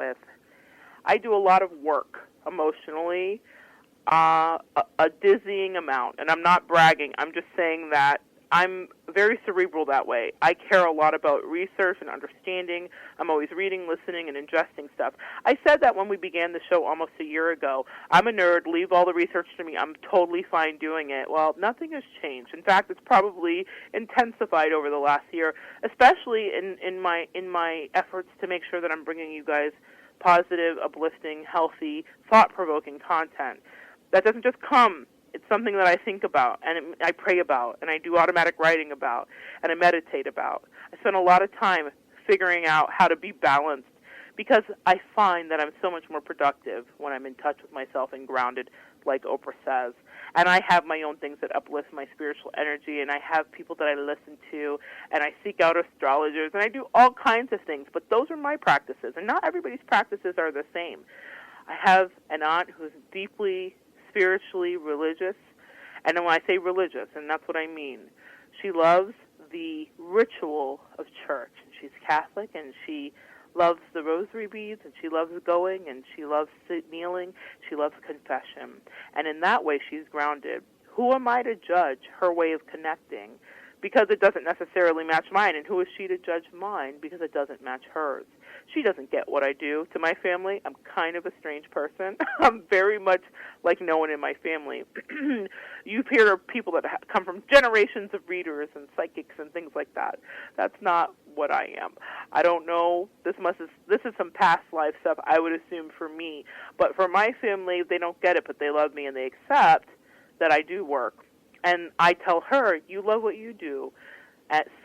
with. I do a lot of work emotionally, a dizzying amount, and I'm not bragging. I'm just saying that I'm very cerebral that way. I care a lot about research and understanding. I'm always reading, listening, and ingesting stuff. I said that when we began the show almost a year ago. I'm a nerd. Leave all the research to me. I'm totally fine doing it. Well, nothing has changed. In fact, it's probably intensified over the last year, especially in my efforts to make sure that I'm bringing you guys positive, uplifting, healthy, thought-provoking content. That doesn't just come. It's something that I think about, and I pray about, and I do automatic writing about, and I meditate about. I spend a lot of time figuring out how to be balanced, because I find that I'm so much more productive when I'm in touch with myself and grounded, like Oprah says. And I have my own things that uplift my spiritual energy, and I have people that I listen to, and I seek out astrologers, and I do all kinds of things. But those are my practices, and not everybody's practices are the same. I have an aunt who's deeply spiritually religious, and when I say religious, and that's what I mean, she loves the ritual of church. She's Catholic, and she loves the rosary beads, and she loves going, and she loves kneeling, she loves confession, and in that way she's grounded. Who am I to judge her way of connecting? Because it doesn't necessarily match mine, and who is she to judge mine because it doesn't match hers? She doesn't get what I do to my family. I'm kind of a strange person. I'm very much like no one in my family. You hear of people that come from generations of readers and psychics and things like that. That's not what I am. I don't know. This is some past life stuff, I would assume, for me. But for my family, they don't get it, but they love me and they accept that I do work. And I tell her, you love what you do.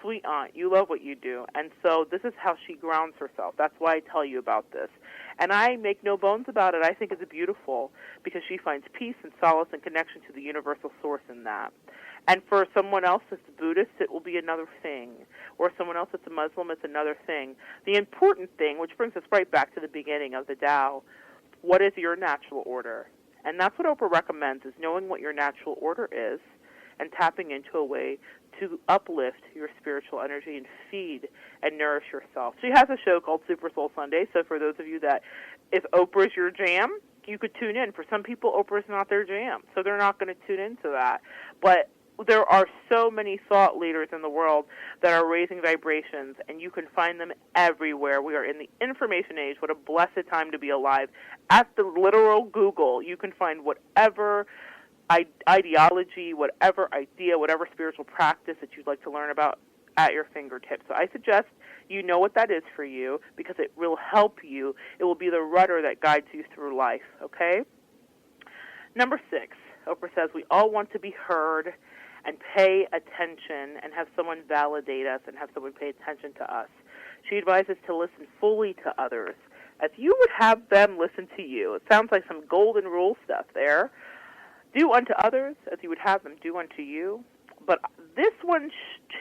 Sweet aunt, you love what you do. And so this is how she grounds herself. That's why I tell you about this. And I make no bones about it. I think it's beautiful because she finds peace and solace and connection to the universal source in that. And for someone else that's Buddhist, it will be another thing. Or someone else that's a Muslim, it's another thing. The important thing, which brings us right back to the beginning of the Tao, what is your natural order? And that's what Oprah recommends, is knowing what your natural order is and tapping into a way to uplift your spiritual energy and feed and nourish yourself. She has a show called Super Soul Sunday, so for those of you that, if Oprah's your jam, you could tune in. For some people, Oprah's not their jam, so they're not going to tune into that. But there are so many thought leaders in the world that are raising vibrations, and you can find them everywhere. We are in the information age. What a blessed time to be alive. At the literal Google, you can find whatever ideology, whatever idea, whatever spiritual practice that you'd like to learn about at your fingertips. So I suggest you know what that is for you, because it will help you. It will be the rudder that guides you through life, okay? Number 6, Oprah says we all want to be heard and pay attention and have someone validate us and have someone pay attention to us. She advises to listen fully to others as you would have them listen to you. It sounds like some golden rule stuff there. Do unto others as you would have them do unto you. But this one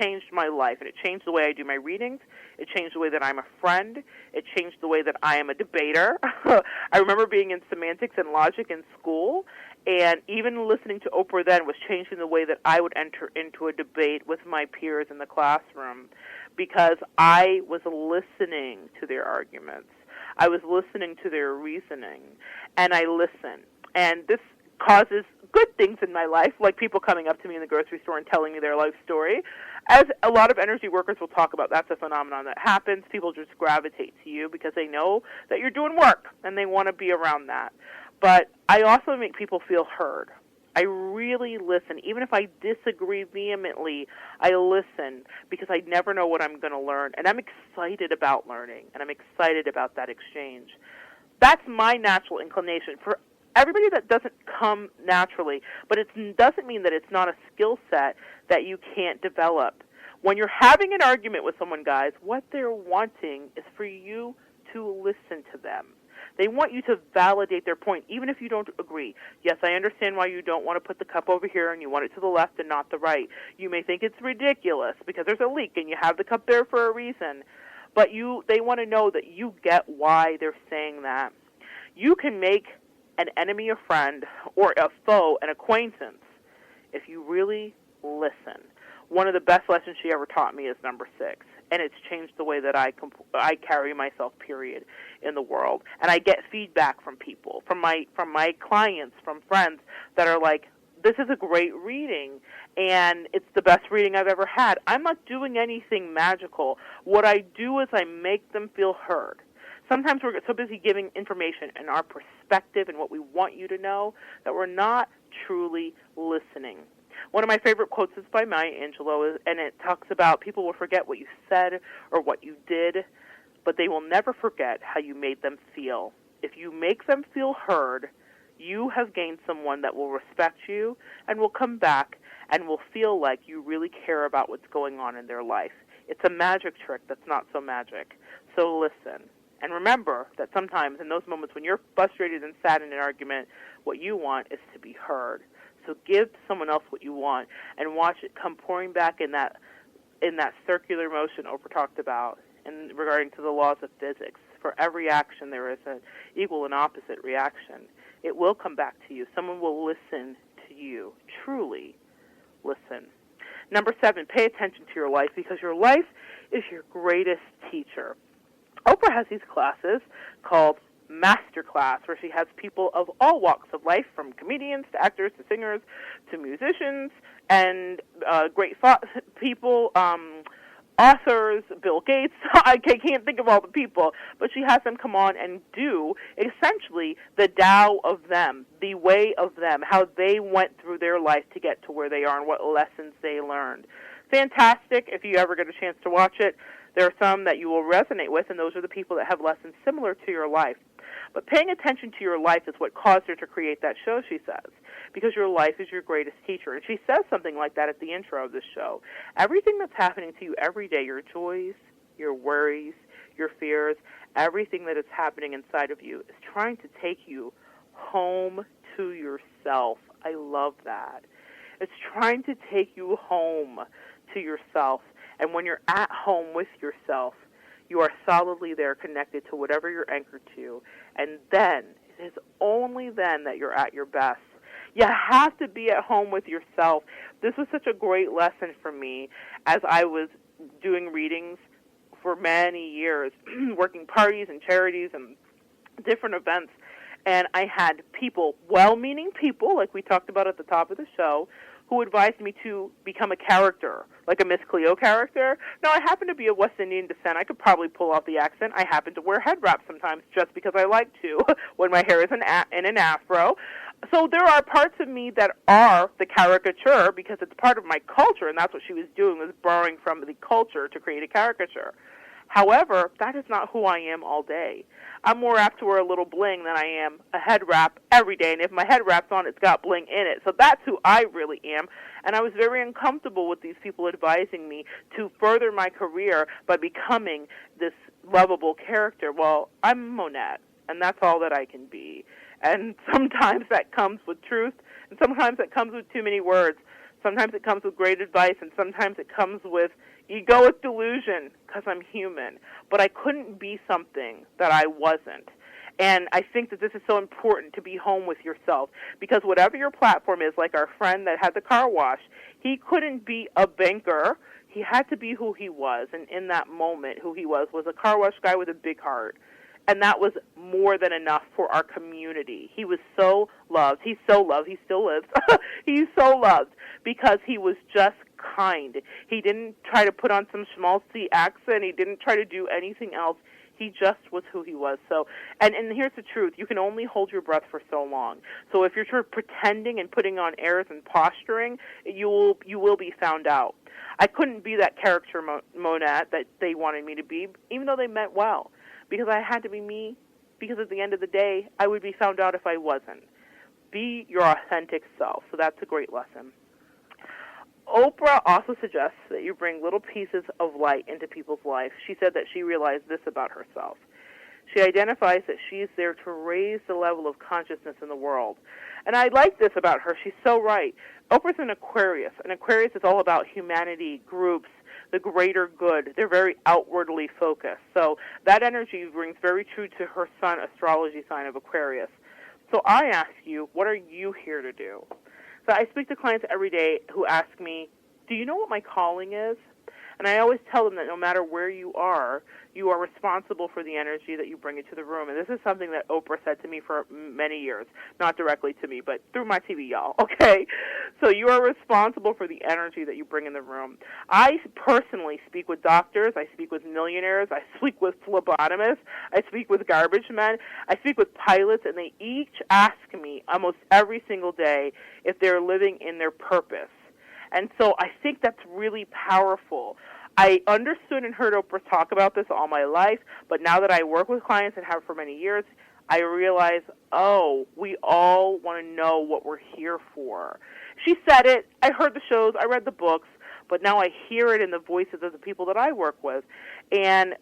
changed my life, and it changed the way I do my readings. It changed the way that I'm a friend. It changed the way that I am a debater. I remember being in semantics and logic in school, and even listening to Oprah then was changing the way that I would enter into a debate with my peers in the classroom, because I was listening to their arguments. I was listening to their reasoning, and I listen. And this causes good things in my life, like people coming up to me in the grocery store and telling me their life story. As a lot of energy workers will talk about, that's a phenomenon that happens. People just gravitate to you because they know that you're doing work, and they want to be around that. But I also make people feel heard. I really listen. Even if I disagree vehemently, I listen, because I never know what I'm going to learn. And I'm excited about learning, and I'm excited about that exchange. That's my natural inclination. For everybody, that doesn't come naturally, but it doesn't mean that it's not a skill set that you can't develop. When you're having an argument with someone, guys, what they're wanting is for you to listen to them. They want you to validate their point, even if you don't agree. Yes, I understand why you don't want to put the cup over here and you want it to the left and not the right. You may think it's ridiculous because there's a leak and you have the cup there for a reason. But they want to know that you get why they're saying that. You can make an enemy a friend, or a foe an acquaintance, if you really listen. One of the best lessons she ever taught me is number 6. and it's changed the way that I carry myself, period, in the world. And I get feedback from people, from my clients, from friends that are like, this is a great reading, and it's the best reading I've ever had. I'm not doing anything magical. What I do is I make them feel heard. Sometimes we're so busy giving information and our perspective and what we want you to know that we're not truly listening. One of my favorite quotes is by Maya Angelou, and it talks about people will forget what you said or what you did, but they will never forget how you made them feel. If you make them feel heard, you have gained someone that will respect you and will come back and will feel like you really care about what's going on in their life. It's a magic trick that's not so magic. So listen. And remember that sometimes in those moments when you're frustrated and sad in an argument, what you want is to be heard. So give someone else what you want and watch it come pouring back in that circular motion Oprah talked about in regarding to the laws of physics. For every action there is an equal and opposite reaction. It will come back to you. Someone will listen to you. Truly listen. Number 7, pay attention to your life because your life is your greatest teacher. Oprah has these classes called Master Class, where she has people of all walks of life, from comedians to actors to singers to musicians and great people, authors, Bill Gates. I can't think of all the people, but she has them come on and do essentially the Tao of them, the way of them, how they went through their life to get to where they are and what lessons they learned. Fantastic if you ever get a chance to watch it. There are some that you will resonate with, and those are the people that have lessons similar to your life. But paying attention to your life is what caused her to create that show, she says, because your life is your greatest teacher. And she says something like that at the intro of this show. Everything that's happening to you every day, your joys, your worries, your fears, everything that is happening inside of you is trying to take you home to yourself. I love that. It's trying to take you home to yourself. And when you're at home with yourself, you are solidly there connected to whatever you're anchored to. And then, it is only then that you're at your best. You have to be at home with yourself. This was such a great lesson for me as I was doing readings for many years, working parties and charities and different events. And I had people, well-meaning people, like we talked about at the top of the show, who advised me to become a character, like a Miss Cleo character. Now, I happen to be of West Indian descent. I could probably pull off the accent. I happen to wear head wraps sometimes just because I like to when my hair is in an afro. So there are parts of me that are the caricature because it's part of my culture, and that's what she was doing, was borrowing from the culture to create a caricature. However, that is not who I am all day. I'm more apt to wear a little bling than I am a head wrap every day, and if my head wrap's on, it's got bling in it. So that's who I really am, and I was very uncomfortable with these people advising me to further my career by becoming this lovable character. Well, I'm Monette, and that's all that I can be. And sometimes that comes with truth, and sometimes it comes with too many words. Sometimes it comes with great advice, and sometimes it comes with egoic delusion because I'm human. But I couldn't be something that I wasn't. And I think that this is so important to be home with yourself because whatever your platform is, like our friend that had the car wash, he couldn't be a banker. He had to be who he was. And in that moment, who he was a car wash guy with a big heart. And that was more than enough for our community. He was so loved. He's so loved. He still lives. He's so loved because he was just kind. He didn't try to put on some schmaltzy accent. He didn't try to do anything else. He just was who he was. So, and here's the truth. You can only hold your breath for so long. So if you're sort of pretending and putting on airs and posturing, you will be found out. I couldn't be that character Monette that they wanted me to be, even though they meant well. Because I had to be me, because at the end of the day, I would be found out if I wasn't. Be your authentic self. So that's a great lesson. Oprah also suggests that you bring little pieces of light into people's life. She said that she realized this about herself. She identifies that she's there to raise the level of consciousness in the world. And I like this about her. She's so right. Oprah's an Aquarius. An Aquarius is all about humanity, groups, the greater good. They're very outwardly focused. So that energy rings very true to her sun astrology sign of Aquarius. So I ask you, what are you here to do? So I speak to clients every day who ask me, do you know what my calling is? And I always tell them that no matter where you are responsible for the energy that you bring into the room. And this is something that Oprah said to me for many years, not directly to me, but through my TV, y'all, okay? So you are responsible for the energy that you bring in the room. I personally speak with doctors, I speak with millionaires, I speak with phlebotomists, I speak with garbage men, I speak with pilots, and they each ask me almost every single day if they're living in their purpose. And so I think that's really powerful. I understood and heard Oprah talk about this all my life, but now that I work with clients and have for many years, I realize, we all want to know what we're here for. She said it, I heard the shows, I read the books, but now I hear it in the voices of the people that I work with. And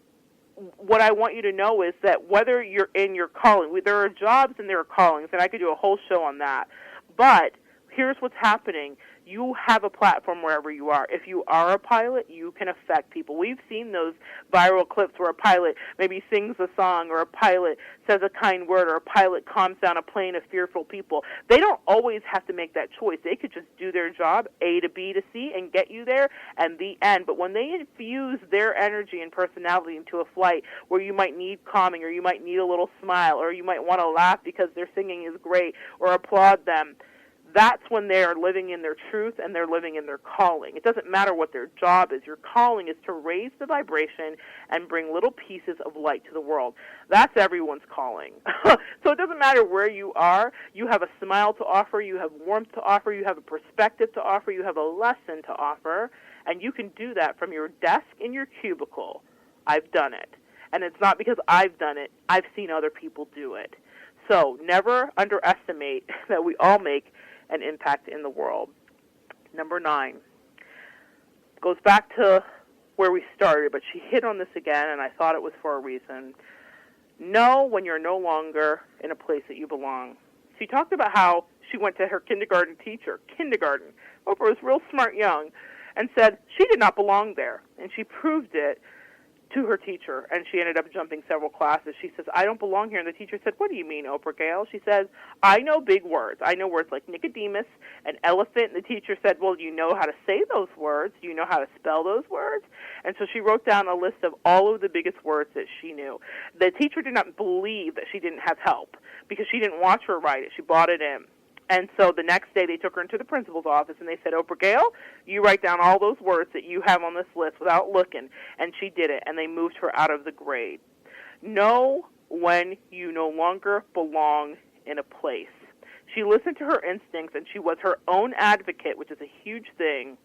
what I want you to know is that whether you're in your calling, there are jobs and there are callings, and I could do a whole show on that, but here's what's happening. You have a platform wherever you are. If you are a pilot, you can affect people. We've seen those viral clips where a pilot maybe sings a song, or a pilot says a kind word, or a pilot calms down a plane of fearful people. They don't always have to make that choice. They could just do their job, A to B to C, and get you there, and the end. But when they infuse their energy and personality into a flight where you might need calming, or you might need a little smile, or you might want to laugh because their singing is great, or applaud them, that's when they're living in their truth and they're living in their calling. It doesn't matter what their job is. Your calling is to raise the vibration and bring little pieces of light to the world. That's everyone's calling. So it doesn't matter where you are. You have a smile to offer. You have warmth to offer. You have a perspective to offer. You have a lesson to offer. And you can do that from your desk in your cubicle. I've done it. And it's not because I've done it. I've seen other people do it. So never underestimate that we all make an impact in the world. Number 9 goes back to where we started, but she hit on this again, and I thought it was for a reason. Know when you're no longer in a place that you belong. She talked about how she went to her kindergarten teacher, Oprah was real smart young, and said she did not belong there, and she proved it to her teacher, and she ended up jumping several classes. She says, I don't belong here. And the teacher said, what do you mean, Oprah Gail? She says, I know big words. I know words like Nicodemus and elephant. And the teacher said, well, do you know how to say those words? Do you know how to spell those words? And so she wrote down a list of all of the biggest words that she knew. The teacher did not believe that she didn't have help because she didn't watch her write it. She bought it in. And so the next day they took her into the principal's office and they said, Oprah Gail, you write down all those words that you have on this list without looking. And she did it, and they moved her out of the grade. Know when you no longer belong in a place. She listened to her instincts, and she was her own advocate, which is a huge thing.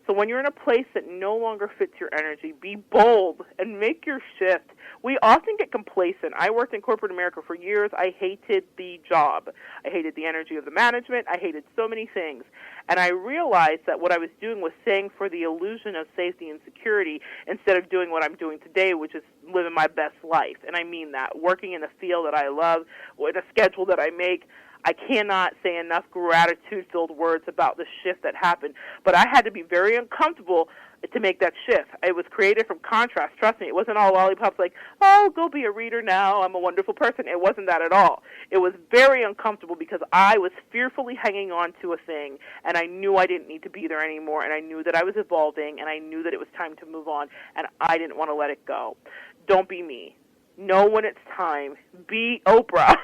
So when you're in a place that no longer fits your energy, be bold and make your shift. We often get complacent. I worked in corporate America for years. I hated the job. I hated the energy of the management. I hated so many things. And I realized that what I was doing was staying for the illusion of safety and security instead of doing what I'm doing today, which is living my best life. And I mean that. Working in a field that I love, with a schedule that I make. I cannot say enough gratitude-filled words about the shift that happened. But I had to be very uncomfortable to make that shift. It was created from contrast. Trust me, it wasn't all lollipops like, oh, go be a reader now, I'm a wonderful person. It wasn't that at all. It was very uncomfortable because I was fearfully hanging on to a thing, and I knew I didn't need to be there anymore, and I knew that I was evolving, and I knew that it was time to move on, and I didn't want to let it go. Don't be me. Know when it's time. Be Oprah.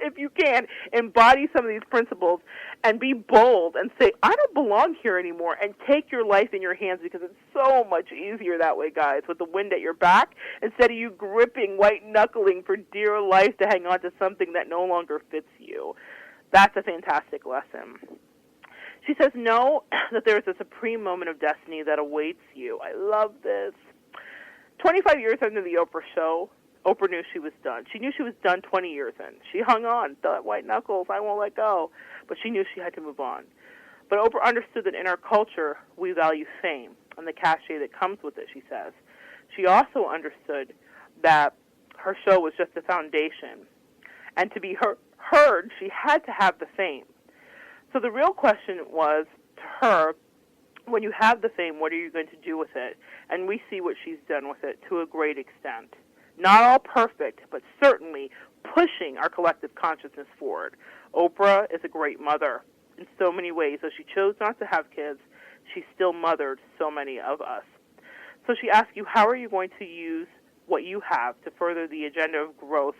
If you can, embody some of these principles and be bold and say, I don't belong here anymore, and take your life in your hands, because it's so much easier that way, guys, with the wind at your back, instead of you gripping, white-knuckling for dear life to hang on to something that no longer fits you. That's a fantastic lesson. She says, know that there is a supreme moment of destiny that awaits you. I love this. 25 years into the Oprah show, Oprah knew she was done. She knew she was done 20 years in. She hung on, thought, white knuckles, I won't let go. But she knew she had to move on. But Oprah understood that in our culture, we value fame and the cachet that comes with it, she says. She also understood that her show was just a foundation. And to be heard, she had to have the fame. So the real question was, to her, when you have the fame, what are you going to do with it? And we see what she's done with it to a great extent. Not all perfect, but certainly pushing our collective consciousness forward. Oprah is a great mother in so many ways. Though she chose not to have kids, she still mothered so many of us. So she asks you, how are you going to use what you have to further the agenda of growth